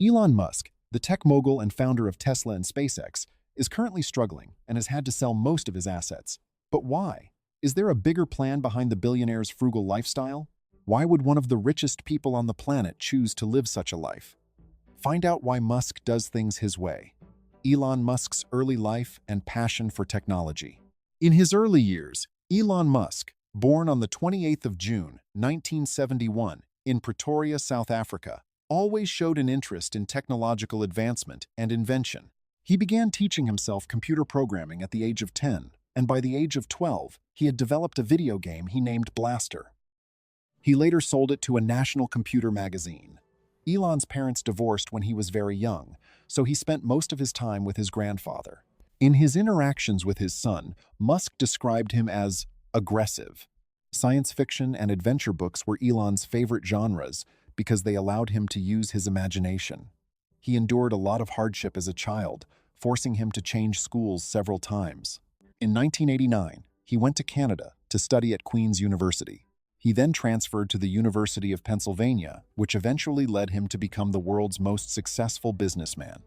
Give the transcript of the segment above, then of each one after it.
Elon Musk, the tech mogul and founder of Tesla and SpaceX, is currently struggling and has had to sell most of his assets. But why? Is there a bigger plan behind the billionaire's frugal lifestyle? Why would one of the richest people on the planet choose to live such a life? Find out why Musk does things his way. Elon Musk's early life and passion for technology. In his early years, Elon Musk, born on the 28th of June, 1971, in Pretoria, South Africa, always showed an interest in technological advancement and invention. He began teaching himself computer programming at the age of 10, and by the age of 12, he had developed a video game he named Blaster. He later sold it to a national computer magazine. Elon's parents divorced when he was very young, so he spent most of his time with his grandfather. In his interactions with his son, Musk described him as aggressive. Science fiction and adventure books were Elon's favorite genres because they allowed him to use his imagination. He endured a lot of hardship as a child, forcing him to change schools several times. In 1989, he went to Canada to study at Queen's University. He then transferred to the University of Pennsylvania, which eventually led him to become the world's most successful businessman.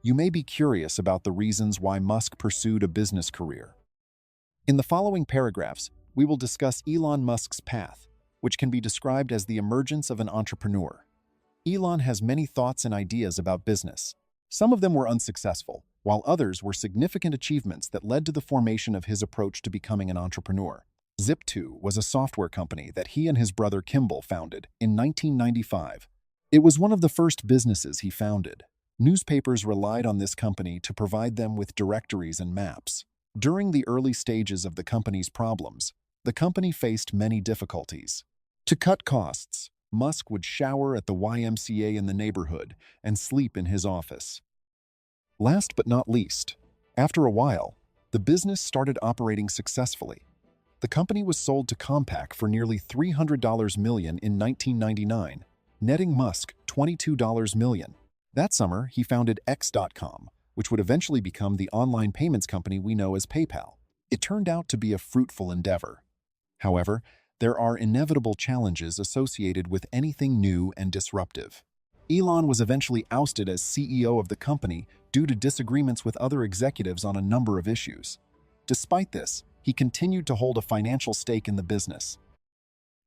You may be curious about the reasons why Musk pursued a business career. In the following paragraphs, we will discuss Elon Musk's path, which can be described as the emergence of an entrepreneur. Elon has many thoughts and ideas about business. Some of them were unsuccessful, while others were significant achievements that led to the formation of his approach to becoming an entrepreneur. Zip2 was a software company that he and his brother Kimball founded in 1995. It was one of the first businesses he founded. Newspapers relied on this company to provide them with directories and maps. During the early stages of the company's problems, the company faced many difficulties. To cut costs, Musk would shower at the YMCA in the neighborhood and sleep in his office. Last but not least, after a while, the business started operating successfully. The company was sold to Compaq for nearly $300 million in 1999, netting Musk $22 million. That summer, he founded X.com, which would eventually become the online payments company we know as PayPal. It turned out to be a fruitful endeavor. However, there are inevitable challenges associated with anything new and disruptive. Elon was eventually ousted as CEO of the company due to disagreements with other executives on a number of issues. Despite this, he continued to hold a financial stake in the business.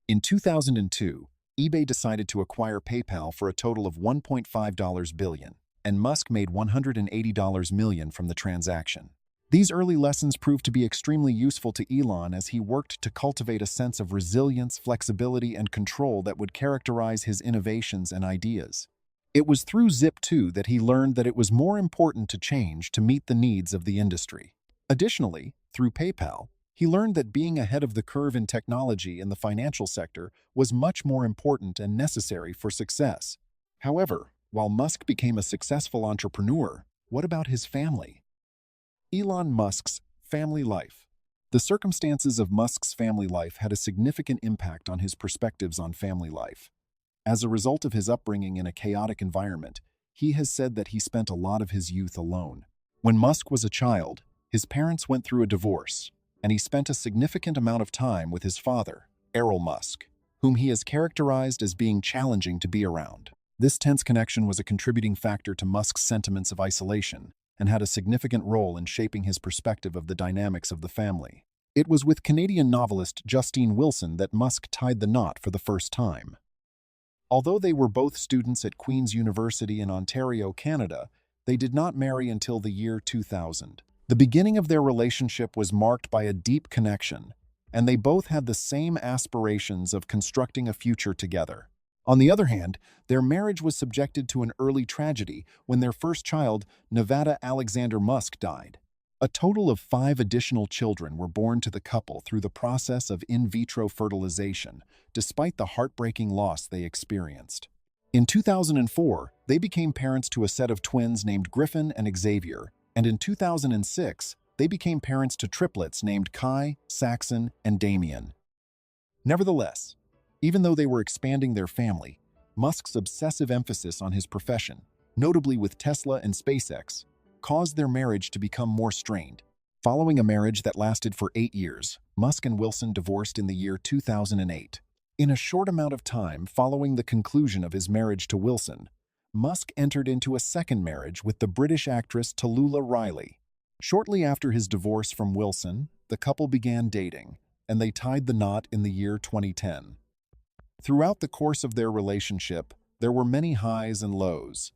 In 2002, eBay decided to acquire PayPal for a total of $1.5 billion, and Musk made $180 million from the transaction. These early lessons proved to be extremely useful to Elon as he worked to cultivate a sense of resilience, flexibility, and control that would characterize his innovations and ideas. It was through Zip2 that he learned that it was more important to change to meet the needs of the industry. Additionally, through PayPal, he learned that being ahead of the curve in technology in the financial sector was much more important and necessary for success. However, while Musk became a successful entrepreneur, what about his family? Elon Musk's family life. The circumstances of Musk's family life had a significant impact on his perspectives on family life. As a result of his upbringing in a chaotic environment, he has said that he spent a lot of his youth alone. When Musk was a child, his parents went through a divorce, and he spent a significant amount of time with his father, Elon Musk, whom he has characterized as being challenging to be around. This tense connection was a contributing factor to Musk's sentiments of isolation and had a significant role in shaping his perspective of the dynamics of the family. It was with Canadian novelist Justine Wilson that Musk tied the knot for the first time. Although they were both students at Queen's University in Ontario, Canada, they did not marry until the year 2000. The beginning of their relationship was marked by a deep connection, and they both had the same aspirations of constructing a future together. On the other hand, their marriage was subjected to an early tragedy when their first child, Nevada Alexander Musk, died. A total of 5 additional children were born to the couple through the process of in vitro fertilization, despite the heartbreaking loss they experienced. In 2004, they became parents to a set of twins named Griffin and Xavier, and in 2006, they became parents to triplets named Kai, Saxon, and Damien. Nevertheless, even though they were expanding their family, Musk's obsessive emphasis on his profession, notably with Tesla and SpaceX, caused their marriage to become more strained. Following a marriage that lasted for 8 years, Musk and Wilson divorced in the year 2008. In a short amount of time following the conclusion of his marriage to Wilson, Musk entered into a second marriage with the British actress Tallulah Riley. Shortly after his divorce from Wilson, the couple began dating, and they tied the knot in the year 2010. Throughout the course of their relationship, there were many highs and lows.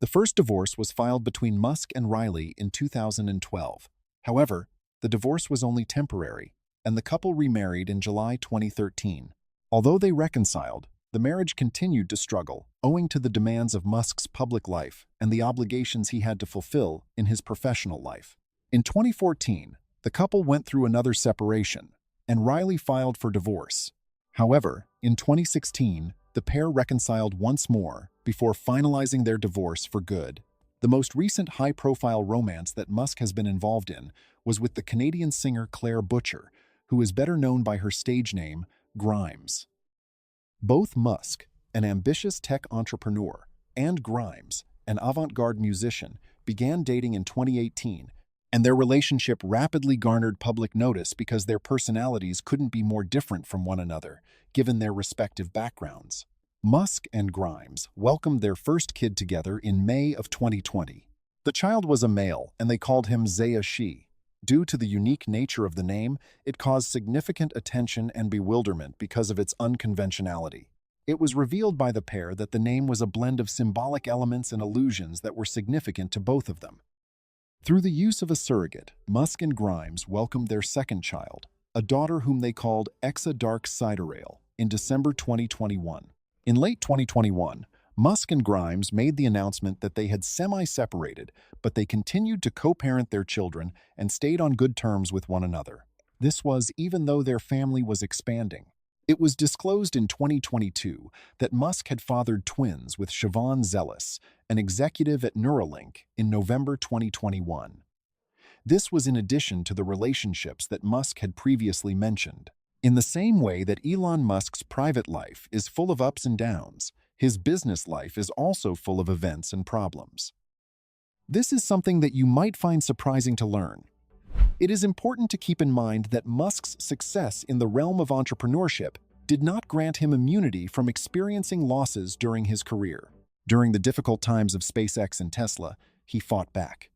The first divorce was filed between Musk and Riley in 2012. However, the divorce was only temporary, and the couple remarried in July 2013. Although they reconciled, the marriage continued to struggle, owing to the demands of Musk's public life and the obligations he had to fulfill in his professional life. In 2014, the couple went through another separation, and Riley filed for divorce. However, in 2016, the pair reconciled once more before finalizing their divorce for good. The most recent high-profile romance that Musk has been involved in was with the Canadian singer Claire Butcher, who is better known by her stage name, Grimes. Both Musk, an ambitious tech entrepreneur, and Grimes, an avant-garde musician, began dating in 2018, and their relationship rapidly garnered public notice because their personalities couldn't be more different from one another, given their respective backgrounds. Musk and Grimes welcomed their first kid together in May of 2020. The child was a male, and they called him Zaya She. Due to the unique nature of the name, it caused significant attention and bewilderment because of its unconventionality. It was revealed by the pair that the name was a blend of symbolic elements and allusions that were significant to both of them. Through the use of a surrogate, Musk and Grimes welcomed their second child, a daughter whom they called Exa Dark Sidereal, in December 2021. In late 2021, Musk and Grimes made the announcement that they had semi-separated, but they continued to co-parent their children and stayed on good terms with one another. This was even though their family was expanding. It was disclosed in 2022 that Musk had fathered twins with Siobhan Zealous, an executive at Neuralink, in November 2021. This was in addition to the relationships that Musk had previously mentioned. In the same way that Elon Musk's private life is full of ups and downs, his business life is also full of events and problems. This is something that you might find surprising to learn. It is important to keep in mind that Musk's success in the realm of entrepreneurship did not grant him immunity from experiencing losses during his career. During the difficult times of SpaceX and Tesla, he fought back.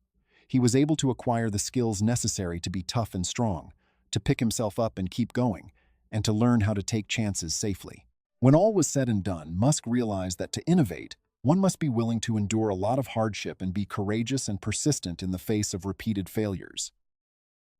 He was able to acquire the skills necessary to be tough and strong, to pick himself up and keep going, and to learn how to take chances safely. When all was said and done, Musk realized that to innovate, one must be willing to endure a lot of hardship and be courageous and persistent in the face of repeated failures.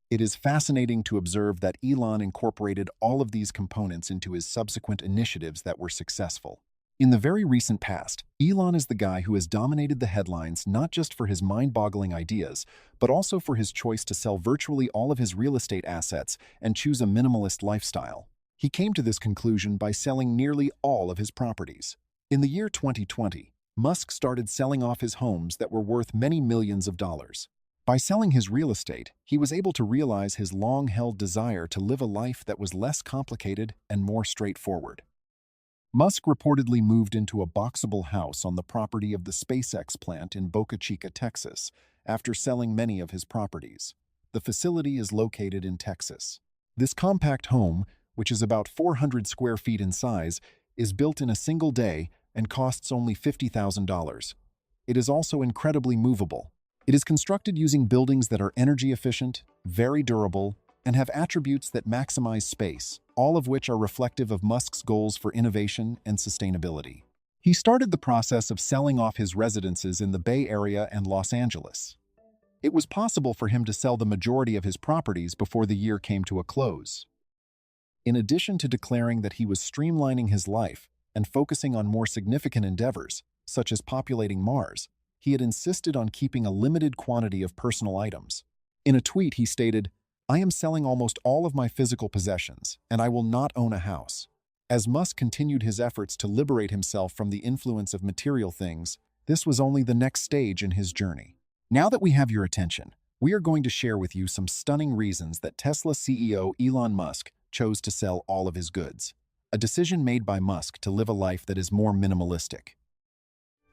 It is fascinating to observe that Elon incorporated all of these components into his subsequent initiatives that were successful. In the very recent past, Elon is the guy who has dominated the headlines not just for his mind-boggling ideas, but also for his choice to sell virtually all of his real estate assets and choose a minimalist lifestyle. He came to this conclusion by selling nearly all of his properties. In the year 2020, Musk started selling off his homes that were worth many millions of dollars. By selling his real estate, he was able to realize his long-held desire to live a life that was less complicated and more straightforward. Musk reportedly moved into a boxable house on the property of the SpaceX plant in Boca Chica, Texas, after selling many of his properties. The facility is located in Texas. This compact home, which is about 400 square feet in size, is built in a single day and costs only $50,000. It is also incredibly movable. It is constructed using buildings that are energy efficient, very durable, and have attributes that maximize space, all of which are reflective of Musk's goals for innovation and sustainability. He started the process of selling off his residences in the Bay Area and Los Angeles. It was possible for him to sell the majority of his properties before the year came to a close. In addition to declaring that he was streamlining his life and focusing on more significant endeavors, such as populating Mars, he had insisted on keeping a limited quantity of personal items. In a tweet, he stated, "I am selling almost all of my physical possessions, and I will not own a house." As Musk continued his efforts to liberate himself from the influence of material things, this was only the next stage in his journey. Now that we have your attention, we are going to share with you some stunning reasons that Tesla CEO Elon Musk chose to sell all of his goods. A decision made by Musk to live a life that is more minimalistic.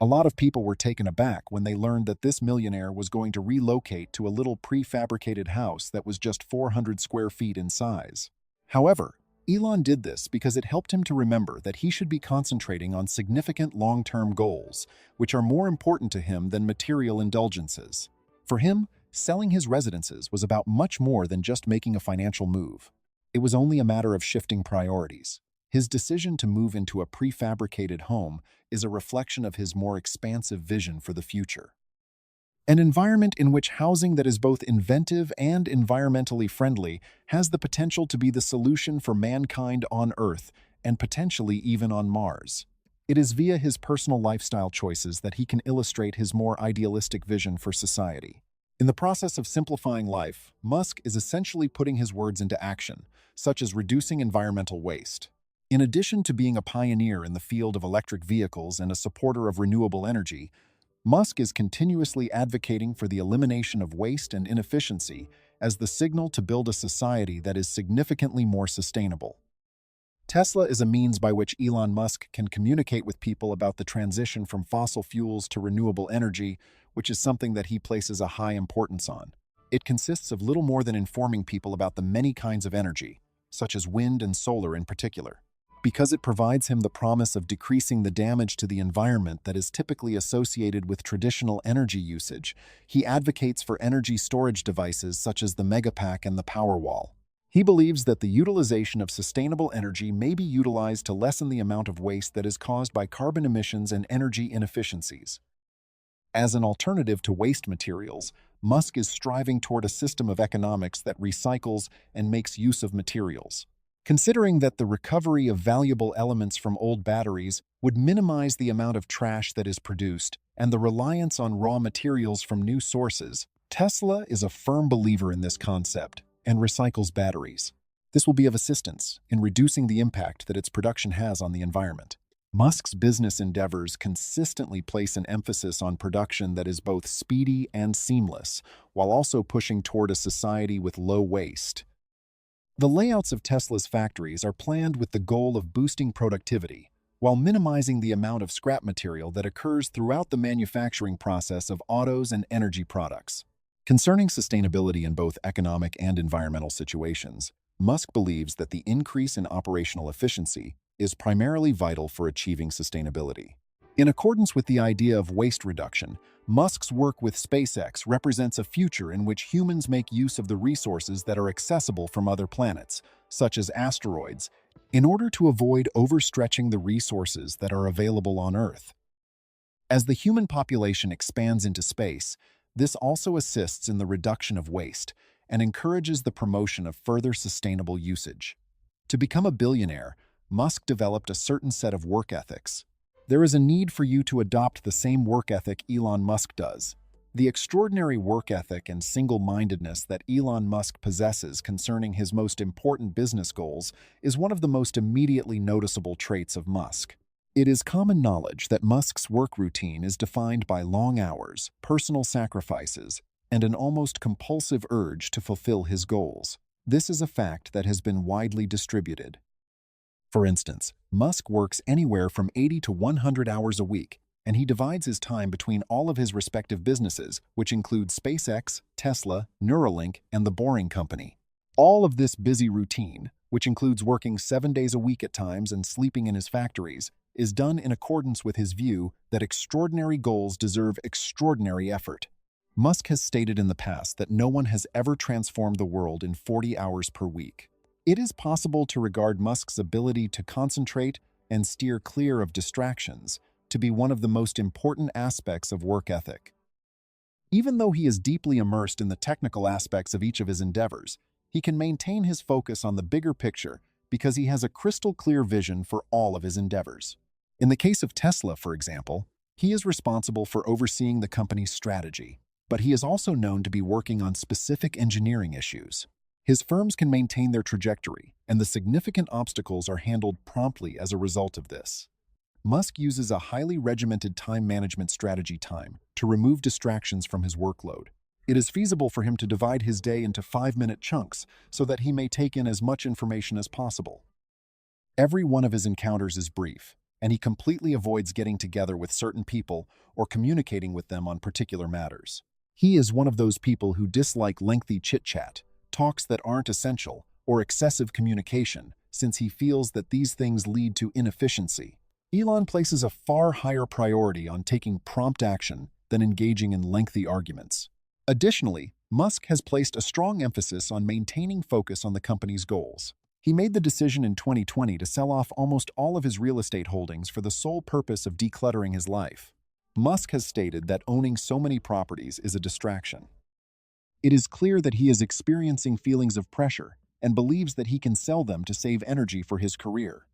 A lot of people were taken aback when they learned that this millionaire was going to relocate to a little prefabricated house that was just 400 square feet in size. However, Elon did this because it helped him to remember that he should be concentrating on significant long-term goals, which are more important to him than material indulgences. For him, selling his residences was about much more than just making a financial move. It was only a matter of shifting priorities. His decision to move into a prefabricated home is a reflection of his more expansive vision for the future. An environment in which housing that is both inventive and environmentally friendly has the potential to be the solution for mankind on Earth and potentially even on Mars. It is via his personal lifestyle choices that he can illustrate his more idealistic vision for society. In the process of simplifying life, Musk is essentially putting his words into action, such as reducing environmental waste. In addition to being a pioneer in the field of electric vehicles and a supporter of renewable energy, Musk is continuously advocating for the elimination of waste and inefficiency as the signal to build a society that is significantly more sustainable. Tesla is a means by which Elon Musk can communicate with people about the transition from fossil fuels to renewable energy, which is something that he places a high importance on. It consists of little more than informing people about the many kinds of energy, such as wind and solar in particular. Because it provides him the promise of decreasing the damage to the environment that is typically associated with traditional energy usage, he advocates for energy storage devices such as the Megapack and the Powerwall. He believes that the utilization of sustainable energy may be utilized to lessen the amount of waste that is caused by carbon emissions and energy inefficiencies. As an alternative to waste materials, Musk is striving toward a system of economics that recycles and makes use of materials. Considering that the recovery of valuable elements from old batteries would minimize the amount of trash that is produced and the reliance on raw materials from new sources, Tesla is a firm believer in this concept and recycles batteries. This will be of assistance in reducing the impact that its production has on the environment. Musk's business endeavors consistently place an emphasis on production that is both speedy and seamless, while also pushing toward a society with low waste. The layouts of Tesla's factories are planned with the goal of boosting productivity, while minimizing the amount of scrap material that occurs throughout the manufacturing process of autos and energy products. Concerning sustainability in both economic and environmental situations, Musk believes that the increase in operational efficiency is primarily vital for achieving sustainability. In accordance with the idea of waste reduction, Musk's work with SpaceX represents a future in which humans make use of the resources that are accessible from other planets, such as asteroids, in order to avoid overstretching the resources that are available on Earth. As the human population expands into space, this also assists in the reduction of waste and encourages the promotion of further sustainable usage. To become a billionaire, Musk developed a certain set of work ethics. There is a need for you to adopt the same work ethic Elon Musk does. The extraordinary work ethic and single-mindedness that Elon Musk possesses concerning his most important business goals is one of the most immediately noticeable traits of Musk. It is common knowledge that Musk's work routine is defined by long hours, personal sacrifices, and an almost compulsive urge to fulfill his goals. This is a fact that has been widely distributed. For instance, Musk works anywhere from 80 to 100 hours a week, and he divides his time between all of his respective businesses, which include SpaceX, Tesla, Neuralink, and the Boring Company. All of this busy routine, which includes working 7 days a week at times and sleeping in his factories, is done in accordance with his view that extraordinary goals deserve extraordinary effort. Musk has stated in the past that no one has ever transformed the world in 40 hours per week. It is possible to regard Musk's ability to concentrate and steer clear of distractions to be one of the most important aspects of work ethic. Even though he is deeply immersed in the technical aspects of each of his endeavors, he can maintain his focus on the bigger picture because he has a crystal clear vision for all of his endeavors. In the case of Tesla, for example, he is responsible for overseeing the company's strategy, but he is also known to be working on specific engineering issues. His firms can maintain their trajectory, and the significant obstacles are handled promptly as a result of this. Musk uses a highly regimented time management strategy to remove distractions from his workload. It is feasible for him to divide his day into 5-minute chunks so that he may take in as much information as possible. Every one of his encounters is brief, and he completely avoids getting together with certain people or communicating with them on particular matters. He is one of those people who dislike lengthy chit-chat, talks that aren't essential, or excessive communication, since he feels that these things lead to inefficiency. Elon places a far higher priority on taking prompt action than engaging in lengthy arguments. Additionally, Musk has placed a strong emphasis on maintaining focus on the company's goals. He made the decision in 2020 to sell off almost all of his real estate holdings for the sole purpose of decluttering his life. Musk has stated that owning so many properties is a distraction. It is clear that he is experiencing feelings of pressure and believes that he can sell them to save energy for his career.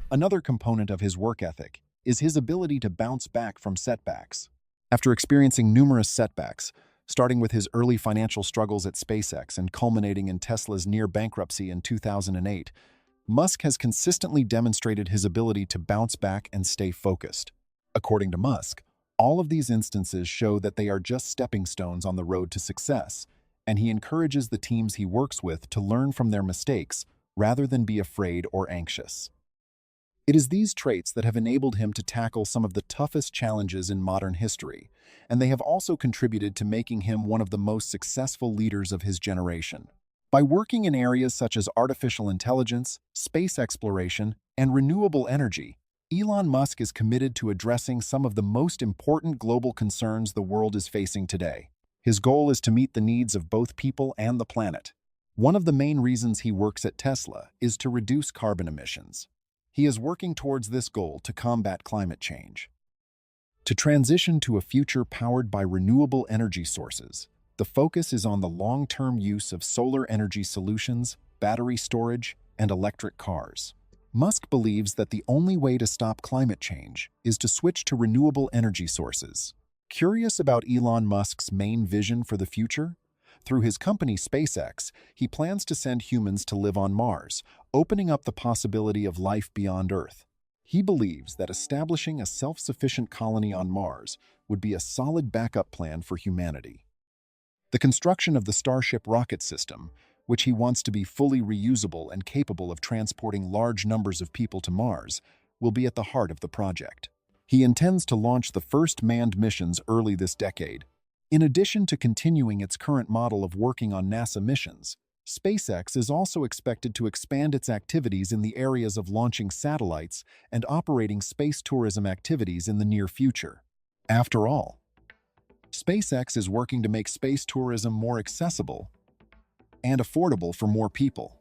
Another component of his work ethic is his ability to bounce back from setbacks. After experiencing numerous setbacks, starting with his early financial struggles at SpaceX and culminating in Tesla's near bankruptcy in 2008, Musk has consistently demonstrated his ability to bounce back and stay focused. According to Musk, all of these instances show that they are just stepping stones on the road to success, and he encourages the teams he works with to learn from their mistakes rather than be afraid or anxious. It is these traits that have enabled him to tackle some of the toughest challenges in modern history, and they have also contributed to making him one of the most successful leaders of his generation. By working in areas such as artificial intelligence, space exploration, and renewable energy, Elon Musk is committed to addressing some of the most important global concerns the world is facing today. His goal is to meet the needs of both people and the planet. One of the main reasons he works at Tesla is to reduce carbon emissions. He is working towards this goal to combat climate change. To transition to a future powered by renewable energy sources, the focus is on the long-term use of solar energy solutions, battery storage, and electric cars. Musk believes that the only way to stop climate change is to switch to renewable energy sources. Curious about Elon Musk's main vision for the future? Through his company SpaceX, he plans to send humans to live on Mars, opening up the possibility of life beyond Earth. He believes that establishing a self-sufficient colony on Mars would be a solid backup plan for humanity. The construction of the Starship rocket system, which he wants to be fully reusable and capable of transporting large numbers of people to Mars, will be at the heart of the project. He intends to launch the first manned missions early this decade. In addition to continuing its current model of working on NASA missions, SpaceX is also expected to expand its activities in the areas of launching satellites and operating space tourism activities in the near future. After all, SpaceX is working to make space tourism more accessible and affordable for more people.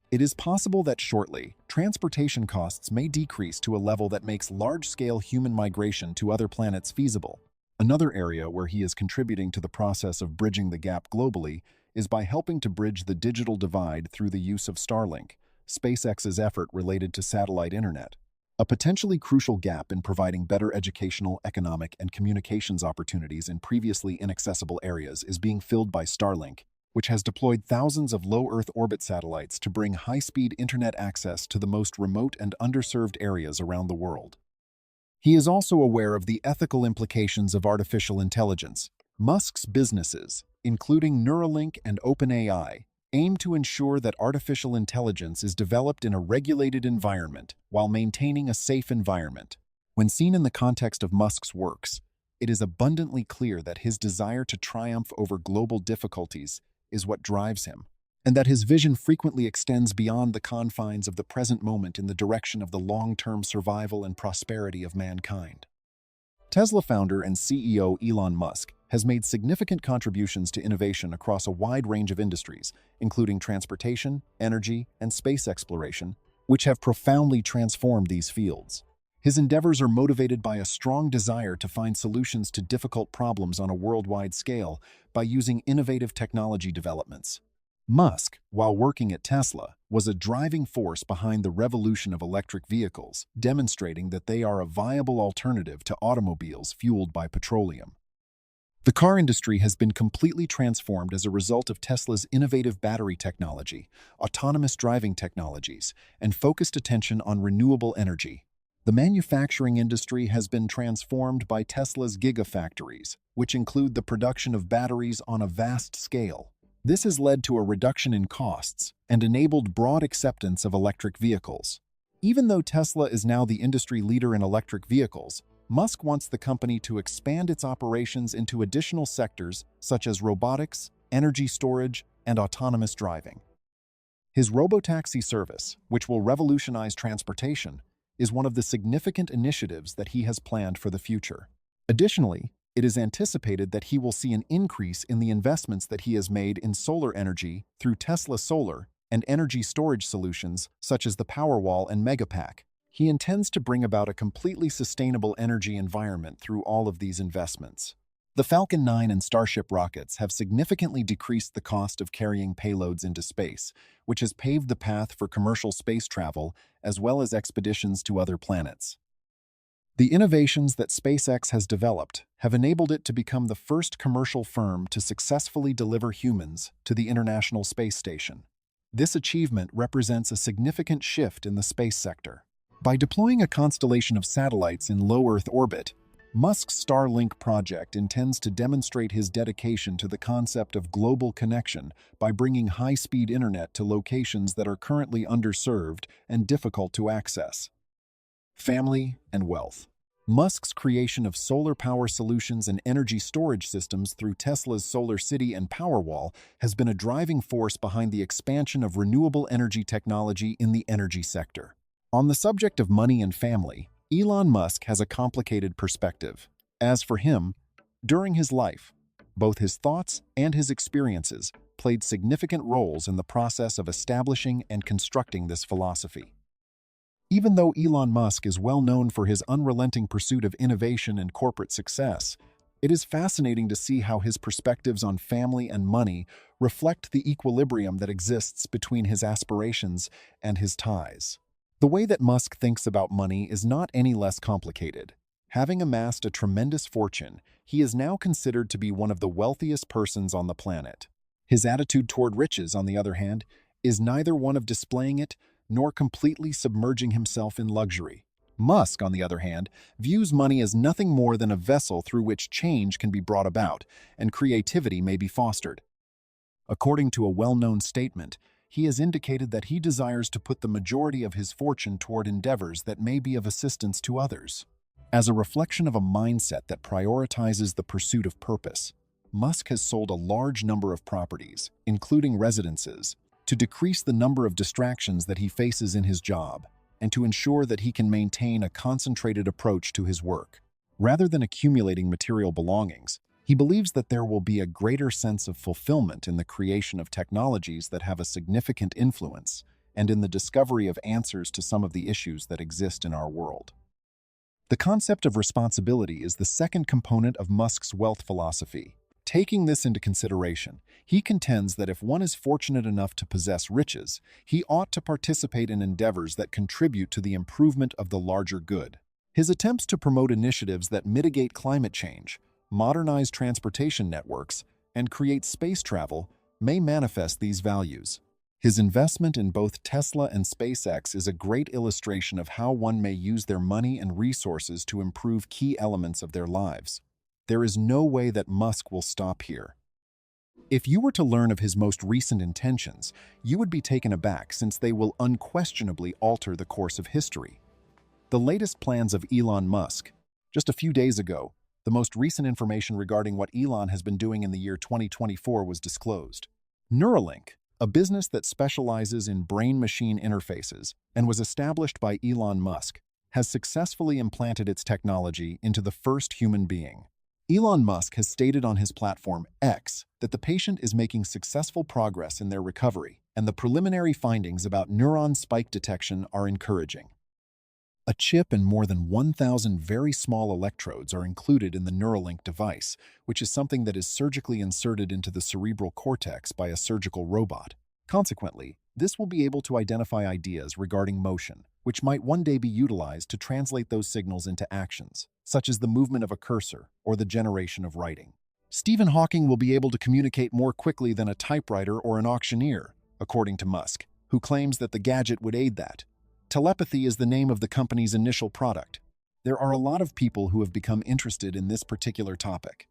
It is possible that shortly, transportation costs may decrease to a level that makes large-scale human migration to other planets feasible. Another area where he is contributing to the process of bridging the gap globally is by helping to bridge the digital divide through the use of Starlink, SpaceX's effort related to satellite internet. A potentially crucial gap in providing better educational, economic, and communications opportunities in previously inaccessible areas is being filled by Starlink, which has deployed thousands of low Earth orbit satellites to bring high-speed internet access to the most remote and underserved areas around the world. He is also aware of the ethical implications of artificial intelligence. Musk's businesses, including Neuralink and OpenAI, aim to ensure that artificial intelligence is developed in a regulated environment while maintaining a safe environment. When seen in the context of Musk's works, it is abundantly clear that his desire to triumph over global difficulties is what drives him, and that his vision frequently extends beyond the confines of the present moment in the direction of the long-term survival and prosperity of mankind. Tesla founder and CEO Elon Musk has made significant contributions to innovation across a wide range of industries, including transportation, energy, and space exploration, which have profoundly transformed these fields. His endeavors are motivated by a strong desire to find solutions to difficult problems on a worldwide scale by using innovative technology developments. Musk, while working at Tesla, was a driving force behind the revolution of electric vehicles, demonstrating that they are a viable alternative to automobiles fueled by petroleum. The car industry has been completely transformed as a result of Tesla's innovative battery technology, autonomous driving technologies, and focused attention on renewable energy. The manufacturing industry has been transformed by Tesla's gigafactories, which include the production of batteries on a vast scale. This has led to a reduction in costs and enabled broad acceptance of electric vehicles. Even though Tesla is now the industry leader in electric vehicles, Musk wants the company to expand its operations into additional sectors such as robotics, energy storage, and autonomous driving. His robotaxi service, which will revolutionize transportation, is one of the significant initiatives that he has planned for the future. Additionally, it is anticipated that he will see an increase in the investments that he has made in solar energy through Tesla Solar and energy storage solutions such as the Powerwall and Megapack. He intends to bring about a completely sustainable energy environment through all of these investments. The Falcon 9 and Starship rockets have significantly decreased the cost of carrying payloads into space, which has paved the path for commercial space travel as well as expeditions to other planets. The innovations that SpaceX has developed have enabled it to become the first commercial firm to successfully deliver humans to the International Space Station. This achievement represents a significant shift in the space sector. By deploying a constellation of satellites in low Earth orbit, Musk's Starlink project intends to demonstrate his dedication to the concept of global connection by bringing high-speed internet to locations that are currently underserved and difficult to access. Family and wealth. Musk's creation of solar power solutions and energy storage systems through Tesla's Solar City and Powerwall has been a driving force behind the expansion of renewable energy technology in the energy sector. On the subject of money and family, Elon Musk has a complicated perspective. As for him, during his life, both his thoughts and his experiences played significant roles in the process of establishing and constructing this philosophy. Even though Elon Musk is well known for his unrelenting pursuit of innovation and corporate success, it is fascinating to see how his perspectives on family and money reflect the equilibrium that exists between his aspirations and his ties. The way that Musk thinks about money is not any less complicated. Having amassed a tremendous fortune, he is now considered to be one of the wealthiest persons on the planet. His attitude toward riches, on the other hand, is neither one of displaying it nor completely submerging himself in luxury. Musk, on the other hand, views money as nothing more than a vessel through which change can be brought about and creativity may be fostered. According to a well-known statement, he has indicated that he desires to put the majority of his fortune toward endeavors that may be of assistance to others. As a reflection of a mindset that prioritizes the pursuit of purpose, Musk has sold a large number of properties, including residences, to decrease the number of distractions that he faces in his job and to ensure that he can maintain a concentrated approach to his work. Rather than accumulating material belongings, he believes that there will be a greater sense of fulfillment in the creation of technologies that have a significant influence and in the discovery of answers to some of the issues that exist in our world. The concept of responsibility is the second component of Musk's wealth philosophy. Taking this into consideration, he contends that if one is fortunate enough to possess riches, he ought to participate in endeavors that contribute to the improvement of the larger good. His attempts to promote initiatives that mitigate climate change, modernize transportation networks, and create space travel may manifest these values. His investment in both Tesla and SpaceX is a great illustration of how one may use their money and resources to improve key elements of their lives. There is no way that Musk will stop here. If you were to learn of his most recent intentions, you would be taken aback since they will unquestionably alter the course of history. The latest plans of Elon Musk. Just a few days ago, the most recent information regarding what Elon has been doing in the year 2024 was disclosed. Neuralink, a business that specializes in brain-machine interfaces and was established by Elon Musk, has successfully implanted its technology into the first human being. Elon Musk has stated on his platform X that the patient is making successful progress in their recovery, and the preliminary findings about neuron spike detection are encouraging. A chip and more than 1,000 very small electrodes are included in the Neuralink device, which is something that is surgically inserted into the cerebral cortex by a surgical robot. Consequently, this will be able to identify ideas regarding motion, which might one day be utilized to translate those signals into actions, such as the movement of a cursor or the generation of writing. Stephen Hawking will be able to communicate more quickly than a typewriter or an auctioneer, according to Musk, who claims that the gadget would aid that. Telepathy is the name of the company's initial product. There are a lot of people who have become interested in this particular topic.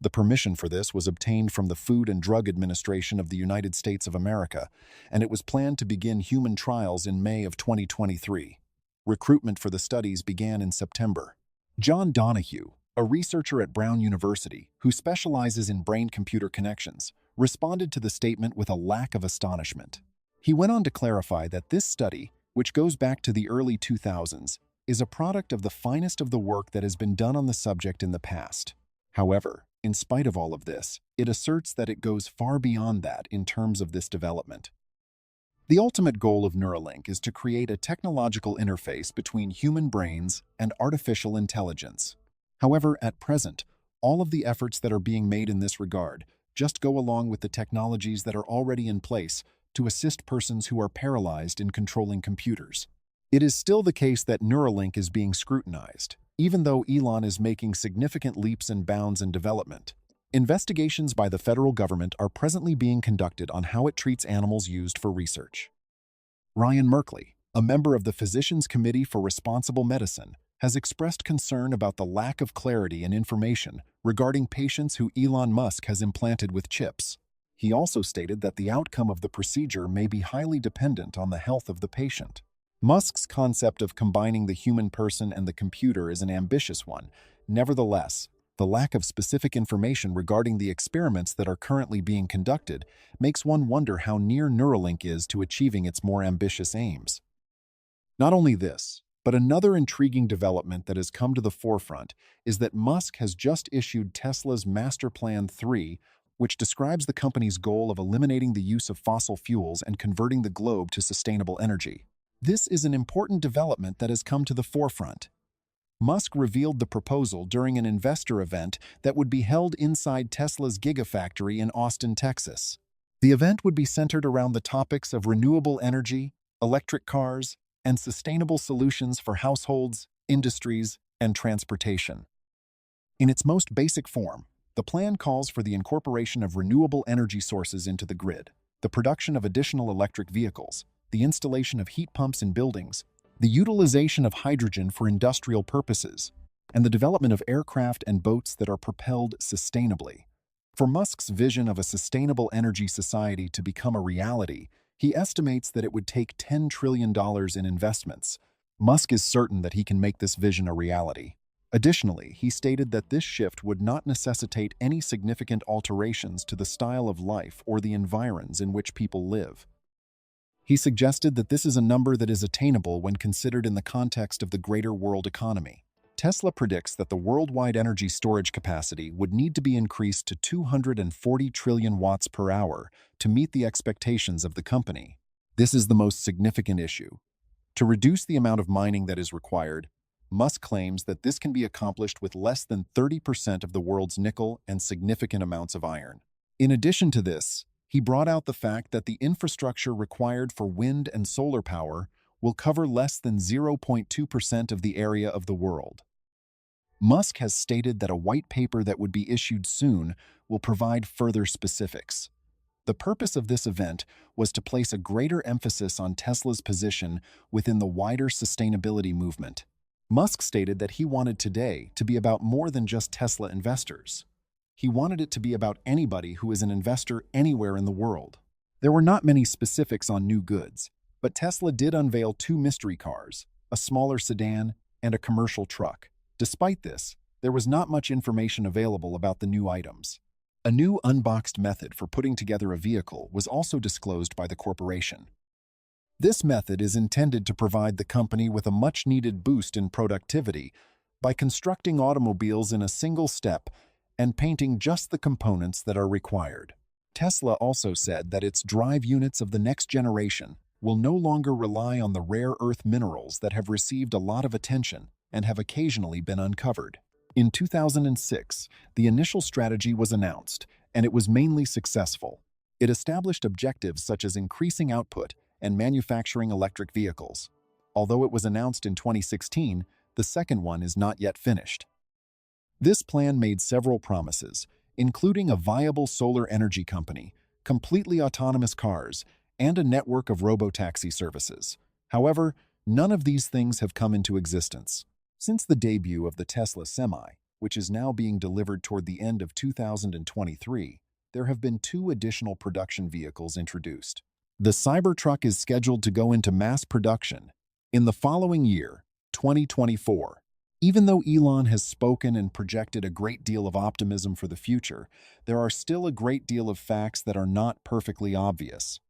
The permission for this was obtained from the Food and Drug Administration of the United States of America, and it was planned to begin human trials in May of 2023. Recruitment for the studies began in September. John Donahue, a researcher at Brown University who specializes in brain-computer connections, responded to the statement with a lack of astonishment. He went on to clarify that this study, which goes back to the early 2000s, is a product of the finest of the work that has been done on the subject in the past. However, in spite of all of this, it asserts that it goes far beyond that in terms of this development. The ultimate goal of Neuralink is to create a technological interface between human brains and artificial intelligence. However, at present, all of the efforts that are being made in this regard just go along with the technologies that are already in place to assist persons who are paralyzed in controlling computers. It is still the case that Neuralink is being scrutinized, even though Elon is making significant leaps and bounds in development. Investigations by the federal government are presently being conducted on how it treats animals used for research. Ryan Merkley, a member of the Physicians Committee for Responsible Medicine, has expressed concern about the lack of clarity and information regarding patients who Elon Musk has implanted with chips. He also stated that the outcome of the procedure may be highly dependent on the health of the patient. Musk's concept of combining the human person and the computer is an ambitious one. Nevertheless, the lack of specific information regarding the experiments that are currently being conducted makes one wonder how near Neuralink is to achieving its more ambitious aims. Not only this, but another intriguing development that has come to the forefront is that Musk has just issued Tesla's Master Plan 3, which describes the company's goal of eliminating the use of fossil fuels and converting the globe to sustainable energy. This is an important development that has come to the forefront. Musk revealed the proposal during an investor event that would be held inside Tesla's Gigafactory in Austin, Texas. The event would be centered around the topics of renewable energy, electric cars, and sustainable solutions for households, industries, and transportation. In its most basic form, the plan calls for the incorporation of renewable energy sources into the grid, the production of additional electric vehicles, the installation of heat pumps in buildings, the utilization of hydrogen for industrial purposes, and the development of aircraft and boats that are propelled sustainably. For Musk's vision of a sustainable energy society to become a reality, he estimates that it would take $10 trillion in investments. Musk is certain that he can make this vision a reality. Additionally, he stated that this shift would not necessitate any significant alterations to the style of life or the environs in which people live. He suggested that this is a number that is attainable when considered in the context of the greater world economy. Tesla predicts that the worldwide energy storage capacity would need to be increased to 240 trillion watts per hour to meet the expectations of the company. This is the most significant issue. To reduce the amount of mining that is required, Musk claims that this can be accomplished with less than 30% of the world's nickel and significant amounts of iron. In addition to this, he brought out the fact that the infrastructure required for wind and solar power will cover less than 0.2% of the area of the world. Musk has stated that a white paper that would be issued soon will provide further specifics. The purpose of this event was to place a greater emphasis on Tesla's position within the wider sustainability movement. Musk stated that he wanted today to be about more than just Tesla investors. He wanted it to be about anybody who is an investor anywhere in the world. There were not many specifics on new goods, but Tesla did unveil 2 mystery cars, a smaller sedan, and a commercial truck. Despite this, there was not much information available about the new items. A new unboxed method for putting together a vehicle was also disclosed by the corporation. This method is intended to provide the company with a much-needed boost in productivity by constructing automobiles in a single step and painting just the components that are required. Tesla also said that its drive units of the next generation will no longer rely on the rare earth minerals that have received a lot of attention and have occasionally been uncovered. In 2006, the initial strategy was announced, and it was mainly successful. It established objectives such as increasing output and manufacturing electric vehicles. Although it was announced in 2016, the second one is not yet finished. This plan made several promises, including a viable solar energy company, completely autonomous cars, and a network of robotaxi services. However, none of these things have come into existence. Since the debut of the Tesla Semi, which is now being delivered toward the end of 2023, there have been 2 additional production vehicles introduced. The Cybertruck is scheduled to go into mass production in the following year, 2024. Even though Elon has spoken and projected a great deal of optimism for the future, there are still a great deal of facts that are not perfectly obvious.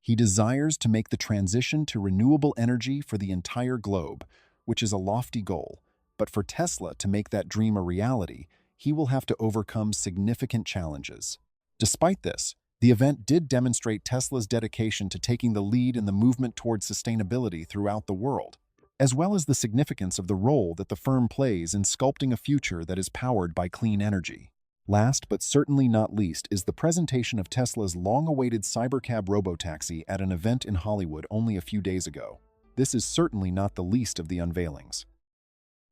He desires to make the transition to renewable energy for the entire globe, which is a lofty goal. But for Tesla to make that dream a reality, he will have to overcome significant challenges. Despite this, the event did demonstrate Tesla's dedication to taking the lead in the movement towards sustainability throughout the world, as well as the significance of the role that the firm plays in sculpting a future that is powered by clean energy. Last but certainly not least is the presentation of Tesla's long-awaited Cybercab robotaxi at an event in Hollywood only a few days ago. This is certainly not the least of the unveilings.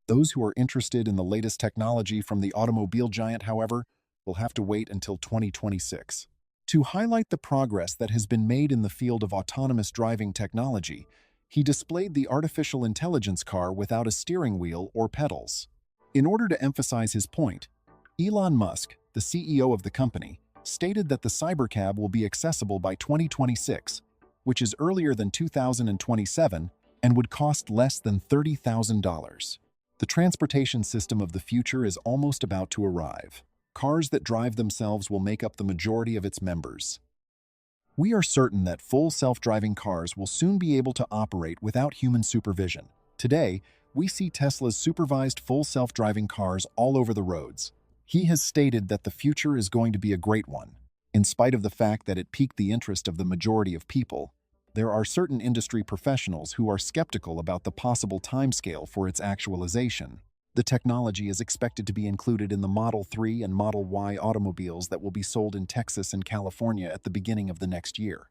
Those who are interested in the latest technology from the automobile giant, however, will have to wait until 2026. To highlight the progress that has been made in the field of autonomous driving technology, he displayed the artificial intelligence car without a steering wheel or pedals. In order to emphasize his point, Elon Musk, the CEO of the company, stated that the Cybercab will be accessible by 2026, which is earlier than 2027 and would cost less than $30,000. The transportation system of the future is almost about to arrive. Cars that drive themselves will make up the majority of its members. We are certain that full self-driving cars will soon be able to operate without human supervision. Today, we see Tesla's supervised full self-driving cars all over the roads. He has stated that the future is going to be a great one. In spite of the fact that it piqued the interest of the majority of people, there are certain industry professionals who are skeptical about the possible timescale for its actualization. The technology is expected to be included in the Model 3 and Model Y automobiles that will be sold in Texas and California at the beginning of the next year.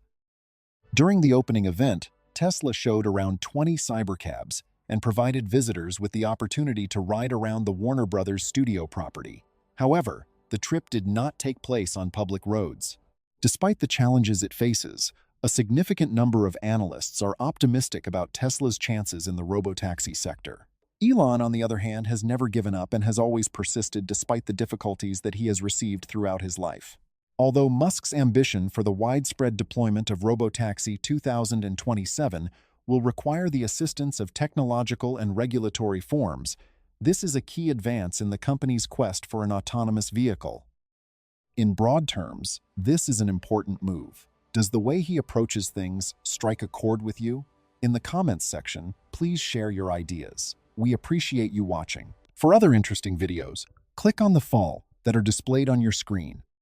During the opening event, Tesla showed around 20 Cybercabs and provided visitors with the opportunity to ride around the Warner Brothers studio property. However, the trip did not take place on public roads. Despite the challenges it faces, a significant number of analysts are optimistic about Tesla's chances in the robotaxi sector. Elon, on the other hand, has never given up and has always persisted despite the difficulties that he has received throughout his life. Although Musk's ambition for the widespread deployment of Robotaxi 2027 will require the assistance of technological and regulatory forms, this is a key advance in the company's quest for an autonomous vehicle. In broad terms, this is an important move. Does the way he approaches things strike a chord with you? In the comments section, please share your ideas. We appreciate you watching. For other interesting videos, click on the follow that are displayed on your screen.